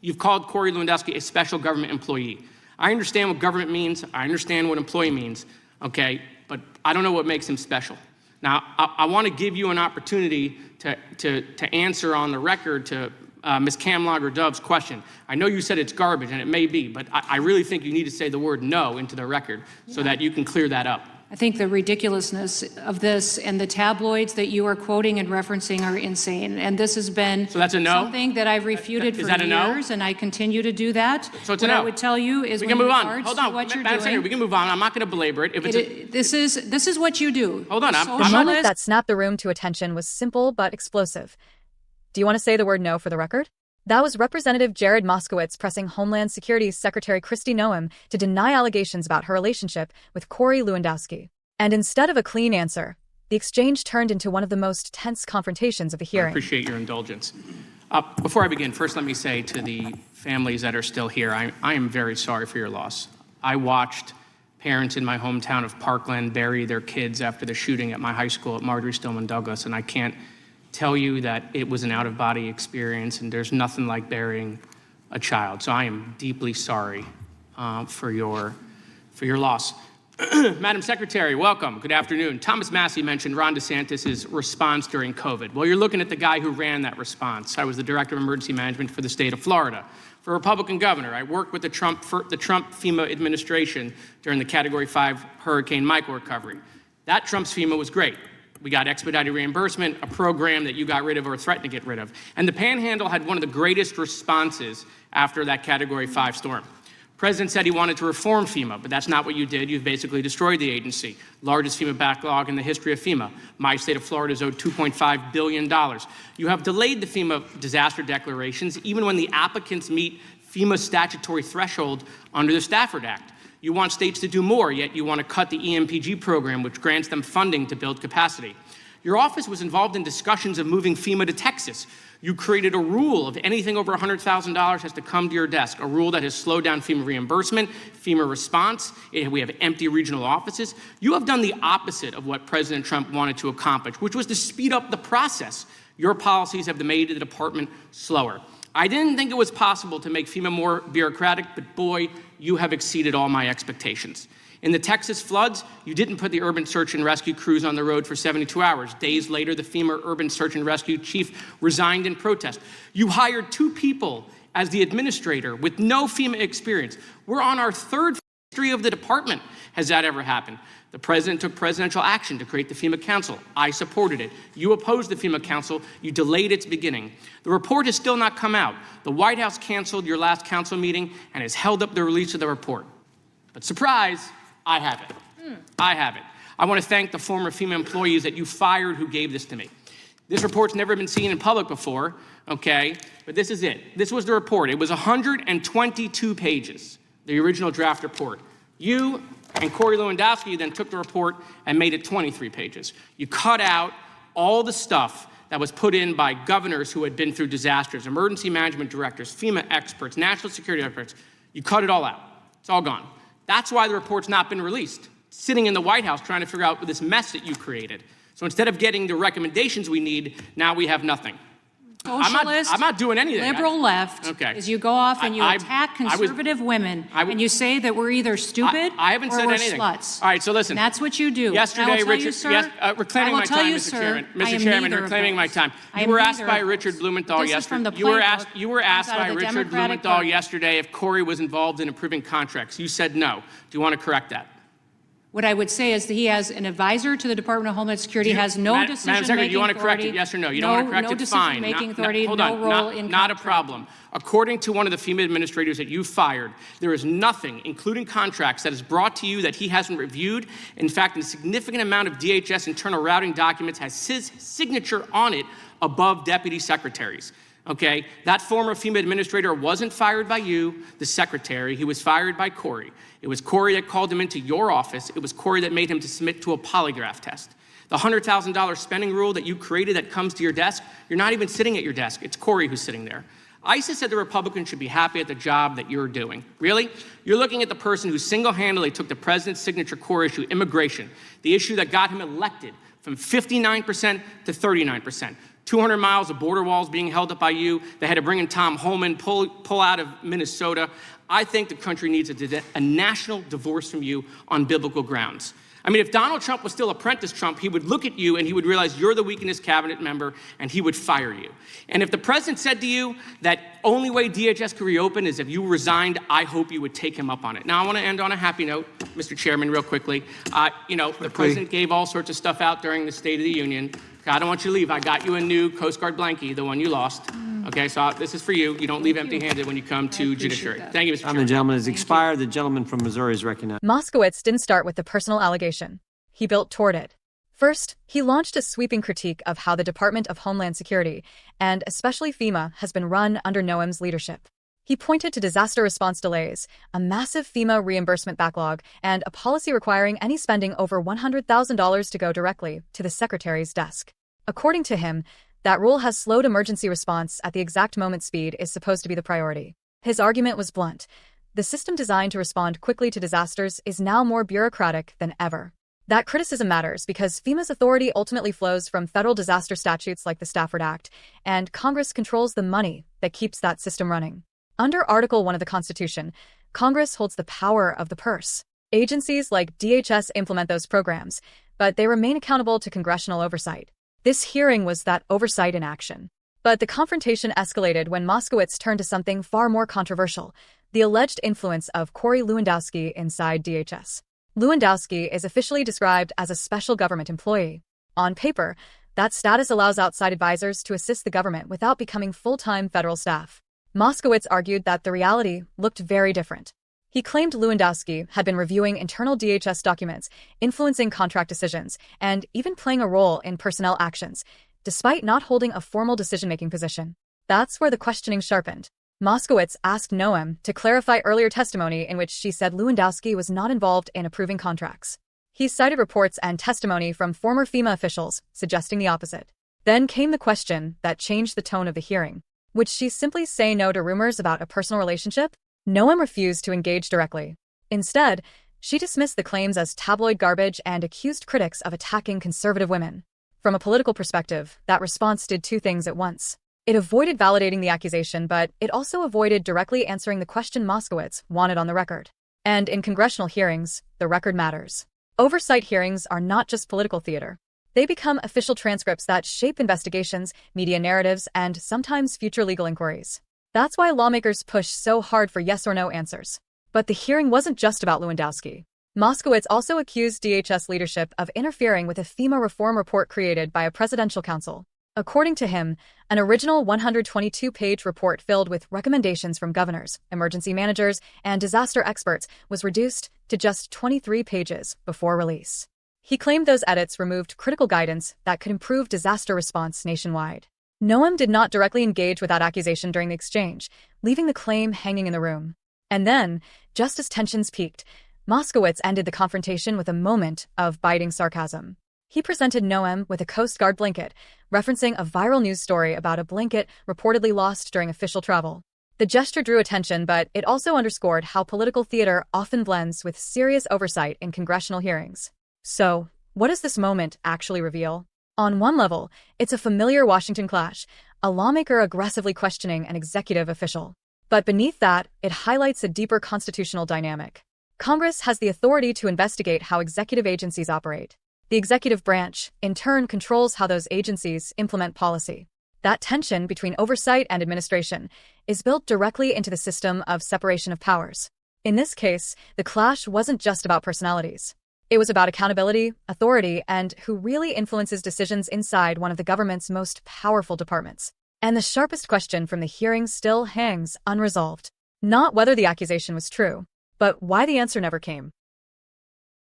You've called Corey Lewandowski a special government employee. I understand what government means. I understand what employee means, okay? But I don't know what makes him special. Now, I want to give you an opportunity to answer on the record to Ms. Camlogger-Dove's question. I know you said it's garbage, and it may be, but I really think you need to say the word no into the record so that you can clear that up. I think the ridiculousness of this and the tabloids that you are quoting and referencing are insane. And this has been so that's a no? Something that I've refuted for years, and I continue to do that. So it's a no. What I would tell you is we can move on. Hold on, what you're doing, we can move on. I'm not going to belabor it. If this is what you do. Hold on. The moment that snapped the room to attention was simple but explosive. Do you want to say the word no for the record? That was Representative Jared Moskowitz pressing Homeland Security Secretary Kristi Noem to deny allegations about her relationship with Corey Lewandowski. And instead of a clean answer, the exchange turned into one of the most tense confrontations of the hearing. I appreciate your indulgence. Before I begin, first let me say to the families that are still here, I am very sorry for your loss. I watched parents in my hometown of Parkland bury their kids after the shooting at my high school at Marjorie Stoneman Douglas, and I can't tell you that it was an out-of-body experience, and there's nothing like burying a child. So I am deeply sorry for your loss. Madam Secretary, welcome. Good afternoon. Thomas Massey mentioned Ron DeSantis' response during COVID. Well, you're looking at the guy who ran that response. I was the Director of Emergency Management for the state of Florida. For a Republican governor, I worked with the Trump FEMA administration during the Category 5 Hurricane Michael recovery. That Trump's FEMA was great. We got expedited reimbursement, a program that you got rid of or threatened to get rid of. And the Panhandle had one of the greatest responses after that Category 5 storm. President said he wanted to reform FEMA, but that's not what you did. You've basically destroyed the agency. Largest FEMA backlog in the history of FEMA. My state of Florida is owed $2.5 billion. You have delayed the FEMA disaster declarations even when the applicants meet FEMA statutory threshold under the Stafford Act. You want states to do more, yet you want to cut the EMPG program, which grants them funding to build capacity. Your office was involved in discussions of moving FEMA to Texas. You created a rule of anything over $100,000 has to come to your desk, a rule that has slowed down FEMA reimbursement, FEMA response. We have empty regional offices. You have done the opposite of what President Trump wanted to accomplish, which was to speed up the process. Your policies have made the department slower. I didn't think it was possible to make FEMA more bureaucratic, but boy, you have exceeded all my expectations. In the Texas floods, you didn't put the urban search and rescue crews on the road for 72 hours. Days later, the FEMA urban search and rescue chief resigned in protest. You hired 2 people as the administrator with no FEMA experience. We're on our 3rd history of the department. Has that ever happened? The president took presidential action to create the FEMA Council. I supported it. You opposed the FEMA Council. You delayed its beginning. The report has still not come out. The White House canceled your last council meeting and has held up the release of the report. But surprise, I have it. I have it. I want to thank the former FEMA employees that you fired who gave this to me. This report's never been seen in public before, okay? But this is it. This was the report. It was 122 pages, the original draft report. You and Corey Lewandowski then took the report and made it 23 pages. You cut out all the stuff that was put in by governors who had been through disasters, emergency management directors, FEMA experts, national security experts. You cut it all out. It's all gone. That's why the report's not been released. It's sitting in the White House trying to figure out this mess that you created. So instead of getting the recommendations we need, now we have nothing. Socialist, I'm not doing anything. Liberal left, okay. is you go off and you attack conservative women, and you say that we're either stupid I haven't or said we're anything. sluts. All right, so listen. And that's what you do. Yesterday, Richard, reclaiming my time, Mr. Chairman. Mr. Chairman, reclaiming my time. You were asked by Richard Blumenthal yesterday. You were asked by Richard Blumenthal yesterday if Corey was involved in approving contracts. You said no. Do you want to correct that? What I would say is that he has an advisor to the Department of Homeland Security, has no decision-making authority. Madam Secretary, do you want to correct it, yes or no? You don't want to correct it, fine. No decision-making authority, hold no on, role in not a contract. problem. According to one of the FEMA administrators that you fired, there is nothing, including contracts, that is brought to you that he hasn't reviewed. In fact, a significant amount of DHS internal routing documents has his signature on it above deputy secretaries. Okay, that former FEMA administrator wasn't fired by you, the secretary. He was fired by Corey. It was Corey that called him into your office. It was Corey that made him to submit to a polygraph test. The $100,000 spending rule that you created that comes to your desk, you're not even sitting at your desk. It's Corey who's sitting there. ISIS said the Republicans should be happy at the job that you're doing. Really? You're looking at the person who single-handedly took the president's signature core issue, immigration, the issue that got him elected from 59% to 39%. 200 miles of border walls being held up by you. They had to bring in Tom Homeland, pull out of Minnesota. I think the country needs a national divorce from you on biblical grounds. I mean, if Donald Trump was still apprentice Trump, he would look at you and he would realize you're the weakest cabinet member and he would fire you. And if the president said to you that only way DHS could reopen is if you resigned, I hope you would take him up on it. Now, I want to end on a happy note, Mr. Chairman, real quickly. The president gave all sorts of stuff out during the State of the Union. I don't want you to leave. I got you a new Coast Guard blankie, the one you lost. Okay, so this is for you. You don't leave empty-handed when you come to judiciary. Thank you, Mr. Chairman. The gentleman has expired. The gentleman from Missouri is recognized. Moskowitz didn't start with the personal allegation. He built toward it. First, he launched a sweeping critique of how the Department of Homeland Security, and especially FEMA, has been run under Noem's leadership. He pointed to disaster response delays, a massive FEMA reimbursement backlog, and a policy requiring any spending over $100,000 to go directly to the secretary's desk. According to him, that rule has slowed emergency response at the exact moment speed is supposed to be the priority. His argument was blunt. The system designed to respond quickly to disasters is now more bureaucratic than ever. That criticism matters because FEMA's authority ultimately flows from federal disaster statutes like the Stafford Act, and Congress controls the money that keeps that system running. Under Article 1 of the Constitution, Congress holds the power of the purse. Agencies like DHS implement those programs, but they remain accountable to congressional oversight. This hearing was that oversight in action. But the confrontation escalated when Moskowitz turned to something far more controversial, the alleged influence of Corey Lewandowski inside DHS. Lewandowski is officially described as a special government employee. On paper, that status allows outside advisors to assist the government without becoming full-time federal staff. Moskowitz argued that the reality looked very different. He claimed Lewandowski had been reviewing internal DHS documents, influencing contract decisions, and even playing a role in personnel actions, despite not holding a formal decision-making position. That's where the questioning sharpened. Moskowitz asked Noem to clarify earlier testimony in which she said Lewandowski was not involved in approving contracts. He cited reports and testimony from former FEMA officials suggesting the opposite. Then came the question that changed the tone of the hearing. Would she simply say no to rumors about a personal relationship? Noem refused to engage directly. Instead, she dismissed the claims as tabloid garbage and accused critics of attacking conservative women. From a political perspective, that response did two things at once. It avoided validating the accusation, but it also avoided directly answering the question Moskowitz wanted on the record. And in congressional hearings, the record matters. Oversight hearings are not just political theater. They become official transcripts that shape investigations, media narratives, and sometimes future legal inquiries. That's why lawmakers push so hard for yes or no answers. But the hearing wasn't just about Lewandowski. Moskowitz also accused DHS leadership of interfering with a FEMA reform report created by a presidential council. According to him, an original 122-page report filled with recommendations from governors, emergency managers, and disaster experts was reduced to just 23 pages before release. He claimed those edits removed critical guidance that could improve disaster response nationwide. Noem did not directly engage with that accusation during the exchange, leaving the claim hanging in the room. And then, just as tensions peaked, Moskowitz ended the confrontation with a moment of biting sarcasm. He presented Noem with a Coast Guard blanket, referencing a viral news story about a blanket reportedly lost during official travel. The gesture drew attention, but it also underscored how political theater often blends with serious oversight in congressional hearings. So, what does this moment actually reveal? On one level, it's a familiar Washington clash, a lawmaker aggressively questioning an executive official. But beneath that, it highlights a deeper constitutional dynamic. Congress has the authority to investigate how executive agencies operate. The executive branch, in turn, controls how those agencies implement policy. That tension between oversight and administration is built directly into the system of separation of powers. In this case, the clash wasn't just about personalities. It was about accountability, authority, and who really influences decisions inside one of the government's most powerful departments. And the sharpest question from the hearing still hangs unresolved. Not whether the accusation was true, but why the answer never came.